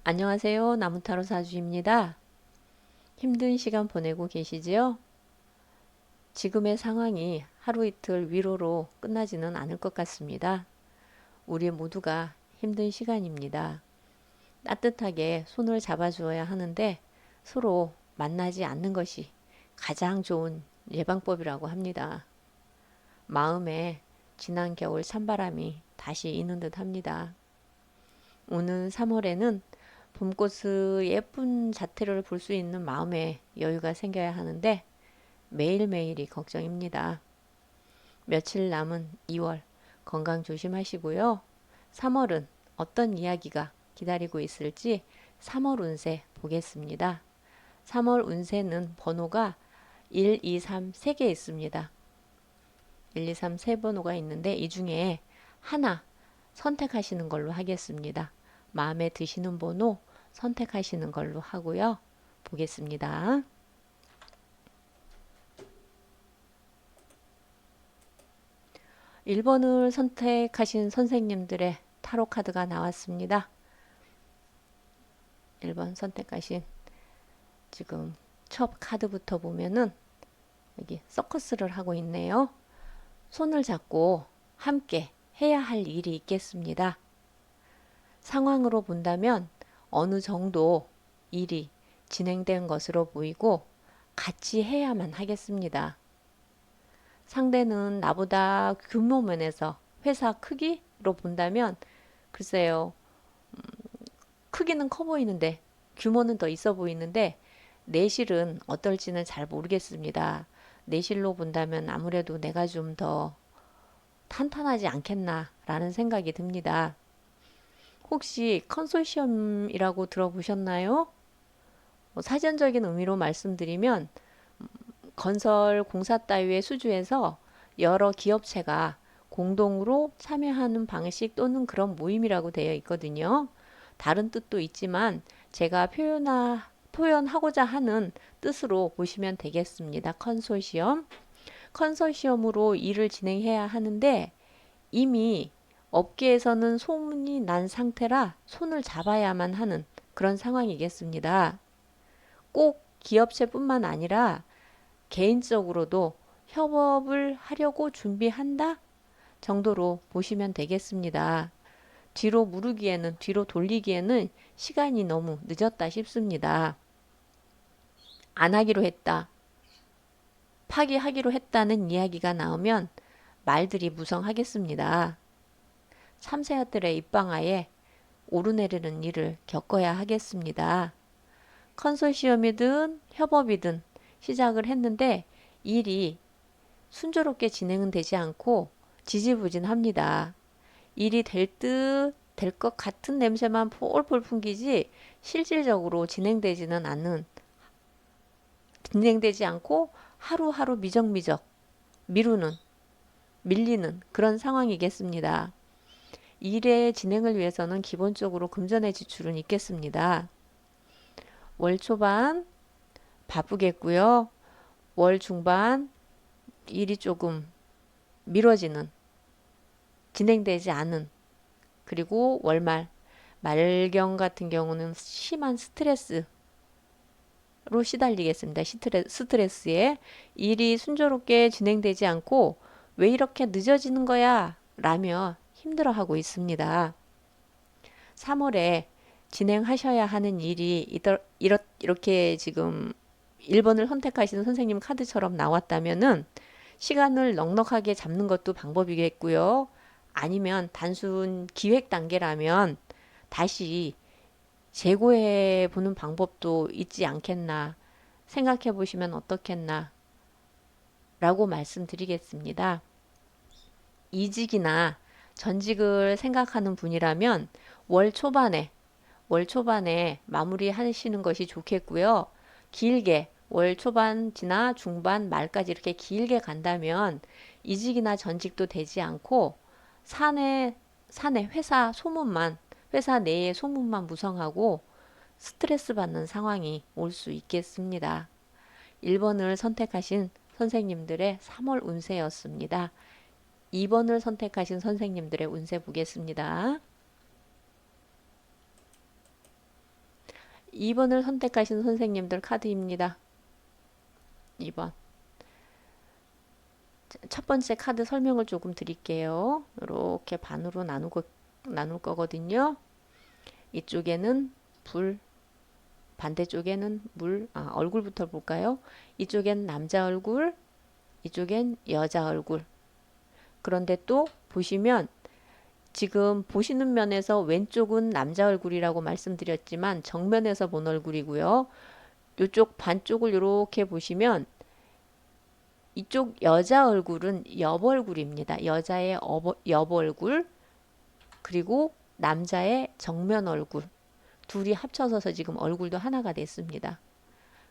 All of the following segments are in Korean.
안녕하세요. 나무타로 사주입니다. 힘든 시간 보내고 계시지요? 지금의 상황이 하루 이틀 위로로 끝나지는 않을 것 같습니다. 우리 모두가 힘든 시간입니다. 따뜻하게 손을 잡아주어야 하는데 서로 만나지 않는 것이 가장 좋은 예방법이라고 합니다. 마음에 지난 겨울 찬바람이 다시 이는 듯 합니다. 오는 3월에는 봄꽃의 예쁜 자태를 볼 수 있는 마음의 여유가 생겨야 하는데 매일매일이 걱정입니다. 며칠 남은 2월 건강 조심하시고요. 3월은 어떤 이야기가 기다리고 있을지 3월 운세 보겠습니다. 3월 운세는 번호가 1, 2, 3, 3개 있습니다. 1, 2, 3, 세 번호가 있는데 이 중에 하나 선택하시는 걸로 하겠습니다. 마음에 드시는 번호 선택하시는 걸로 하고요. 보겠습니다. 1번을 선택하신 선생님들의 타로 카드가 나왔습니다. 1번 선택하신 지금 첫 카드부터 보면은 여기 서커스를 하고 있네요. 손을 잡고 함께 해야 할 일이 있겠습니다. 상황으로 본다면 어느 정도 일이 진행된 것으로 보이고 같이 해야만 하겠습니다. 상대는 나보다 규모 면에서 회사 크기로 본다면 글쎄요, 크기는 커 보이는데 규모는 더 있어 보이는데 내실은 어떨지는 잘 모르겠습니다. 내실로 본다면 아무래도 내가 좀 더 탄탄하지 않겠나라는 생각이 듭니다. 혹시 컨소시엄이라고 들어보셨나요? 사전적인 의미로 말씀드리면 건설 공사 따위의 수주에서 여러 기업체가 공동으로 참여하는 방식 또는 그런 모임이라고 되어 있거든요. 다른 뜻도 있지만 제가 표현하고자 하는 뜻으로 보시면 되겠습니다. 컨소시엄. 컨소시엄으로 일을 진행해야 하는데 이미 업계에서는 소문이 난 상태라 손을 잡아야만 하는 그런 상황이겠습니다. 꼭 기업체뿐만 아니라 개인적으로도 협업을 하려고 준비한다 정도로 보시면 되겠습니다. 뒤로 돌리기에는 시간이 너무 늦었다 싶습니다. 안 하기로 했다, 파기하기로 했다는 이야기가 나오면 말들이 무성하겠습니다. 참새들의 입방아에 오르내리는 일을 겪어야 하겠습니다. 컨소시엄이든 협업이든 시작을 했는데 일이 순조롭게 진행은 되지 않고 지지부진합니다. 일이 될 것 같은 냄새만 폴폴 풍기지 실질적으로 진행되지 않고 하루하루 미적미적 미루는, 밀리는 그런 상황이겠습니다. 일의 진행을 위해서는 기본적으로 금전의 지출은 있겠습니다. 월 초반 바쁘겠고요. 월 중반 일이 조금 미뤄지는, 진행되지 않은, 그리고 월말, 말경 같은 경우는 심한 스트레스로 시달리겠습니다. 스트레스에 일이 순조롭게 진행되지 않고 왜 이렇게 늦어지는 거야? 라며 힘들어하고 있습니다. 3월에 진행하셔야 하는 일이 이렇게 지금 1번을 선택하시는 선생님 카드처럼 나왔다면은 시간을 넉넉하게 잡는 것도 방법이겠고요. 아니면 단순 기획 단계라면 다시 재고해 보는 방법도 있지 않겠나 생각해 보시면 어떻겠나 라고 말씀드리겠습니다. 이직이나 전직을 생각하는 분이라면 월 초반에 월 초반에 마무리하시는 것이 좋겠고요. 길게 월 초반 지나 중반 말까지 이렇게 길게 간다면 이직이나 전직도 되지 않고 사내 회사 내의 소문만 무성하고 스트레스 받는 상황이 올 수 있겠습니다. 1번을 선택하신 선생님들의 3월 운세였습니다. 2번을 선택하신 선생님들의 운세 보겠습니다. 2번을 선택하신 선생님들 카드입니다. 2번. 첫 번째 카드 설명을 조금 드릴게요. 이렇게 반으로 나눌 거거든요. 이쪽에는 불, 반대쪽에는 물, 얼굴부터 볼까요? 이쪽엔 남자 얼굴, 이쪽엔 여자 얼굴. 그런데 또 보시면 지금 보시는 면에서 왼쪽은 남자 얼굴이라고 말씀드렸지만 정면에서 본 얼굴이고요. 이쪽 반쪽을 이렇게 보시면 이쪽 여자 얼굴은 옆 얼굴입니다. 여자의 옆 얼굴 그리고 남자의 정면 얼굴 둘이 합쳐서 지금 얼굴도 하나가 됐습니다.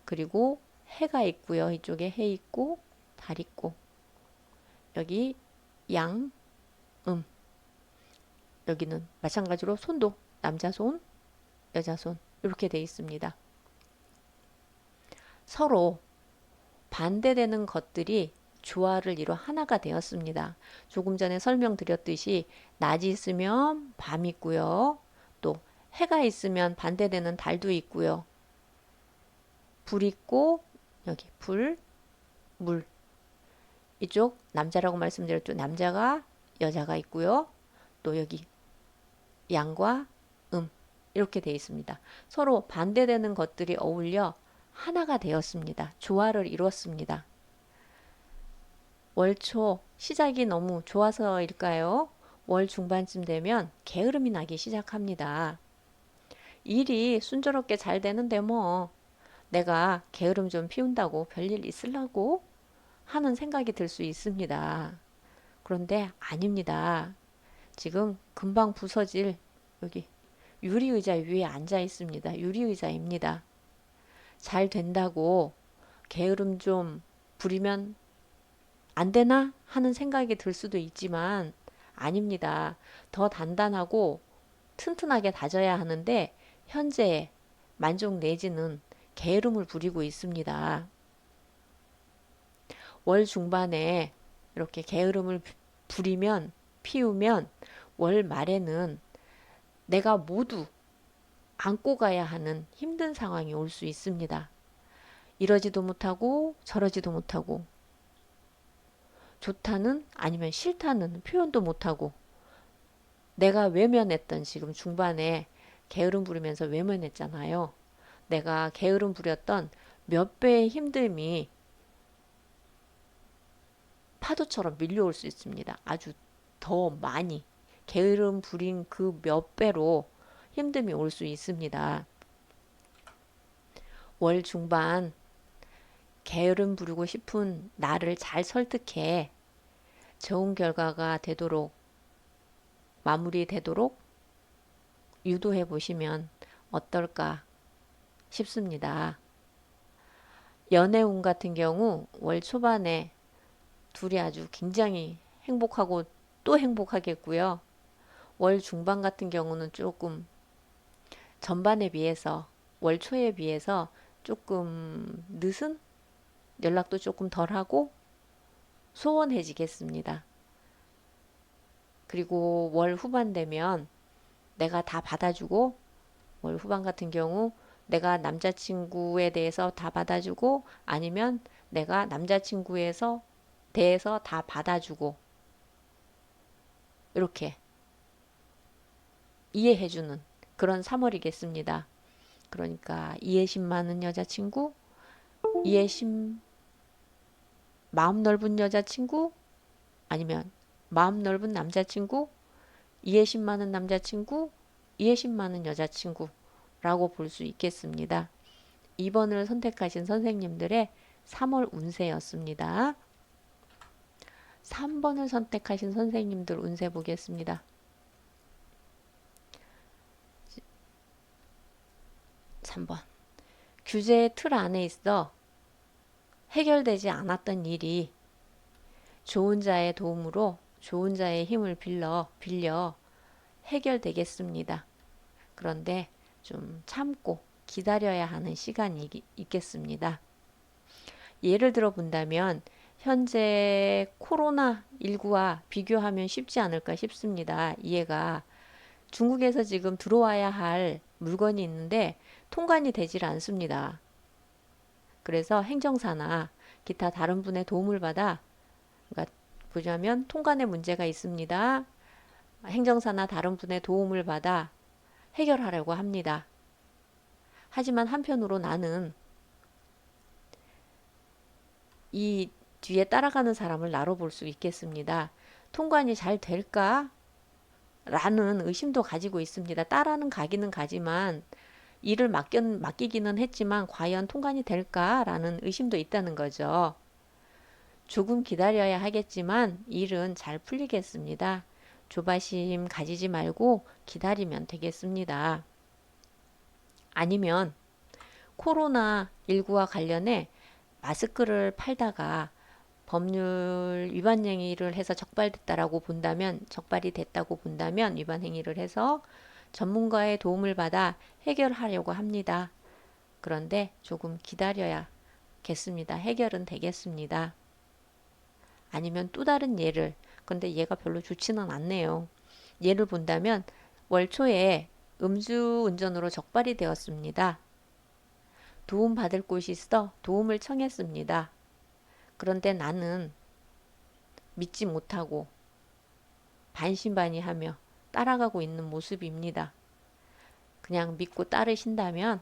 그리고 해가 있고요. 이쪽에 해 있고 달 있고 여기 양, 여기는 마찬가지로 손도 남자 손, 여자 손 이렇게 돼 있습니다. 서로 반대되는 것들이 조화를 이뤄 하나가 되었습니다. 조금 전에 설명드렸듯이 낮이 있으면 밤이 있고요. 또 해가 있으면 반대되는 달도 있고요. 불 있고 여기 불, 물 이쪽 남자라고 말씀드렸죠. 남자가 여자가 있고요. 또 여기 양과 이렇게 되어 있습니다. 서로 반대되는 것들이 어울려 하나가 되었습니다. 조화를 이루었습니다. 월초 시작이 너무 좋아서일까요? 월 중반쯤 되면 게으름이 나기 시작합니다. 일이 순조롭게 잘 되는데 뭐 내가 게으름 좀 피운다고 별일 있으려고 하는 생각이 들 수 있습니다. 그런데 아닙니다. 지금 금방 부서질 여기 유리의자 위에 앉아 있습니다. 유리의자입니다. 잘 된다고 게으름 좀 부리면 안 되나 하는 생각이 들 수도 있지만 아닙니다. 더 단단하고 튼튼하게 다져야 하는데 현재 만족 내지는 게으름을 부리고 있습니다. 월 중반에 이렇게 게으름을 부리면 피우면 월 말에는 내가 모두 안고 가야 하는 힘든 상황이 올 수 있습니다. 이러지도 못하고 저러지도 못하고 좋다는 아니면 싫다는 표현도 못하고 내가 외면했던 지금 중반에 게으름 부리면서 외면했잖아요. 내가 게으름 부렸던 몇 배의 힘듦이 파도처럼 밀려올 수 있습니다. 아주 더 많이 게으름 부린 그 몇 배로 힘듦이 올 수 있습니다. 월 중반 게으름 부리고 싶은 나를 잘 설득해 좋은 결과가 되도록 마무리되도록 유도해 보시면 어떨까 싶습니다. 연애운 같은 경우 월 초반에 둘이 아주 굉장히 행복하고 또 행복하겠고요. 월 중반 같은 경우는 조금 전반에 비해서 월 초에 비해서 조금 늦은 연락도 조금 덜하고 소원해지겠습니다. 그리고 월 후반 되면 내가 다 받아주고 월 후반 같은 경우 내가 남자친구에 대해서 다 받아주고 아니면 내가 남자친구에서 대해서 다 받아주고 이렇게 이해해주는 그런 3월이겠습니다. 그러니까 이해심 많은 여자친구, 이해심 마음 넓은 여자친구 아니면 마음 넓은 남자친구, 이해심 많은 남자친구, 이해심 많은 여자친구라고 볼 수 있겠습니다. 2번을 선택하신 선생님들의 3월 운세였습니다. 3번을 선택하신 선생님들 운세 보겠습니다. 3번. 규제의 틀 안에 있어 해결되지 않았던 일이 좋은 자의 도움으로 좋은 자의 힘을 빌려 해결되겠습니다. 그런데 좀 참고 기다려야 하는 시간이 있겠습니다. 예를 들어 본다면 현재 코로나19와 비교하면 쉽지 않을까 싶습니다. 이해가 중국에서 지금 들어와야 할 물건이 있는데 통관이 되질 않습니다. 그래서 행정사나 기타 다른 분의 도움을 받아, 그러니까 보자면 통관에 문제가 있습니다. 행정사나 다른 분의 도움을 받아 해결하려고 합니다. 하지만 한편으로 나는 이 뒤에 따라가는 사람을 나로 볼 수 있겠습니다. 통관이 잘 될까? 라는 의심도 가지고 있습니다. 따라는 가기는 가지만 일을 맡기기는 했지만 과연 통관이 될까라는 의심도 있다는 거죠. 조금 기다려야 하겠지만 일은 잘 풀리겠습니다. 조바심 가지지 말고 기다리면 되겠습니다. 아니면 코로나19와 관련해 마스크를 팔다가 법률 위반 행위를 해서 적발이 됐다고 본다면 위반 행위를 해서 전문가의 도움을 받아 해결하려고 합니다. 그런데 조금 기다려야겠습니다. 해결은 되겠습니다. 아니면 또 다른 예를, 근데 얘가 별로 좋지는 않네요. 예를 본다면 월 초에 음주운전으로 적발이 되었습니다. 도움받을 곳이 있어 도움을 청했습니다. 그런데 나는 믿지 못하고 반신반의하며 따라가고 있는 모습입니다. 그냥 믿고 따르신다면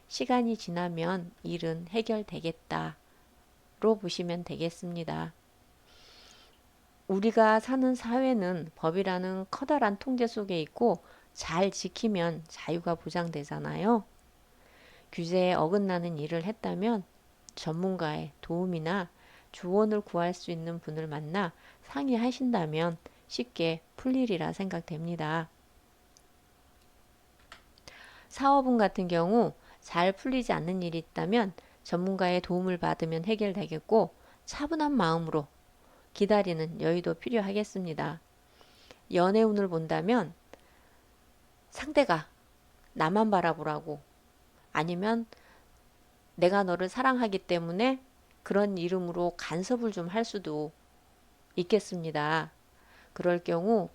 시간이 지나면 일은 해결되겠다로 보시면 되겠습니다. 우리가 사는 사회는 법이라는 커다란 통제 속에 있고 잘 지키면 자유가 보장되잖아요. 규제에 어긋나는 일을 했다면 전문가의 도움이나 조언을 구할 수 있는 분을 만나 상의하신다면 쉽게 풀리리라 생각됩니다. 사업운 같은 경우 잘 풀리지 않는 일이 있다면 전문가의 도움을 받으면 해결되겠고 차분한 마음으로 기다리는 여유도 필요하겠습니다. 연애운을 본다면 상대가 나만 바라보라고 아니면 내가 너를 사랑하기 때문에 그런 이름으로 간섭을 좀 할 수도 있겠습니다. 그럴 경우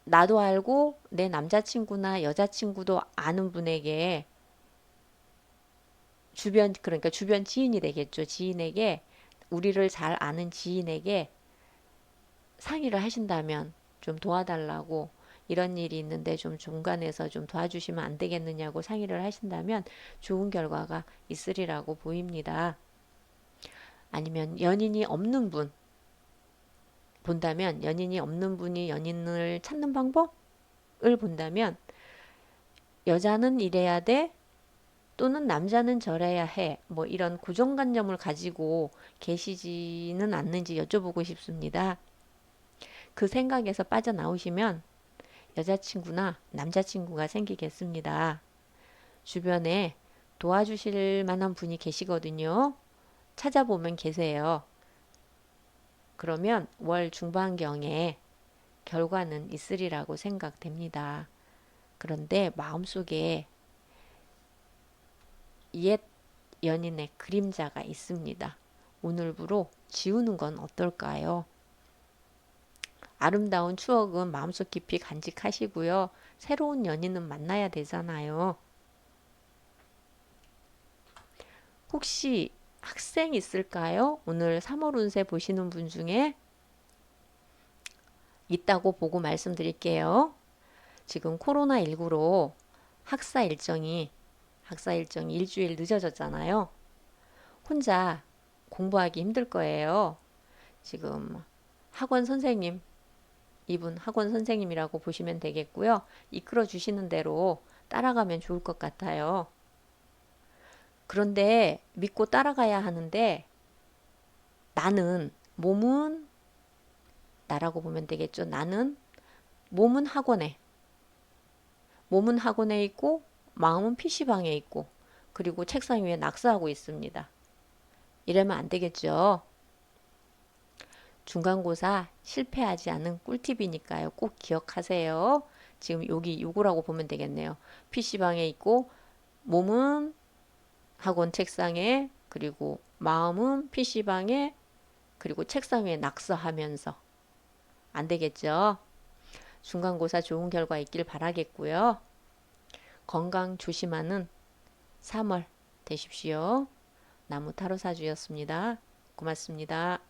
나도 알고 내 남자친구나 여자친구도 아는 분에게 그러니까 주변 지인이 되겠죠. 지인에게 우리를 잘 아는 지인에게 상의를 하신다면 좀 도와달라고 이런 일이 있는데 좀 중간에서 좀 도와주시면 안 되겠느냐고 상의를 하신다면 좋은 결과가 있으리라고 보입니다. 아니면 연인이 없는 분 본다면 연인이 없는 분이 연인을 찾는 방법을 본다면 여자는 이래야 돼 또는 남자는 저래야 해 뭐 이런 고정관념을 가지고 계시지는 않는지 여쭤보고 싶습니다. 그 생각에서 빠져나오시면 여자친구나 남자친구가 생기겠습니다. 주변에 도와주실 만한 분이 계시거든요. 찾아보면 계세요. 그러면 월 중반경에 결과는 있으리라고 생각됩니다. 그런데 마음속에 옛 연인의 그림자가 있습니다. 오늘부로 지우는 건 어떨까요? 아름다운 추억은 마음속 깊이 간직하시고요. 새로운 연인은 만나야 되잖아요. 혹시 학생 있을까요? 오늘 3월 운세 보시는 분 중에 있다고 보고 말씀드릴게요. 지금 코로나19로 학사 일정이 일주일 늦어졌잖아요. 혼자 공부하기 힘들 거예요. 지금 학원 선생님, 이분 학원 선생님이라고 보시면 되겠고요. 이끌어 주시는 대로 따라가면 좋을 것 같아요. 그런데 믿고 따라가야 하는데 나는 몸은 나라고 보면 되겠죠. 나는 몸은 학원에 있고 마음은 PC방에 있고 그리고 책상 위에 낙서하고 있습니다. 이러면 안 되겠죠. 중간고사 실패하지 않은 꿀팁이니까요. 꼭 기억하세요. 지금 여기 요거라고 보면 되겠네요. PC방에 있고 몸은 학원 책상에 그리고 마음은 PC방에 그리고 책상 위에 낙서하면서 안 되겠죠. 중간고사 좋은 결과 있길 바라겠고요. 건강 조심하는 3월 되십시오. 나무 타로사주였습니다. 고맙습니다.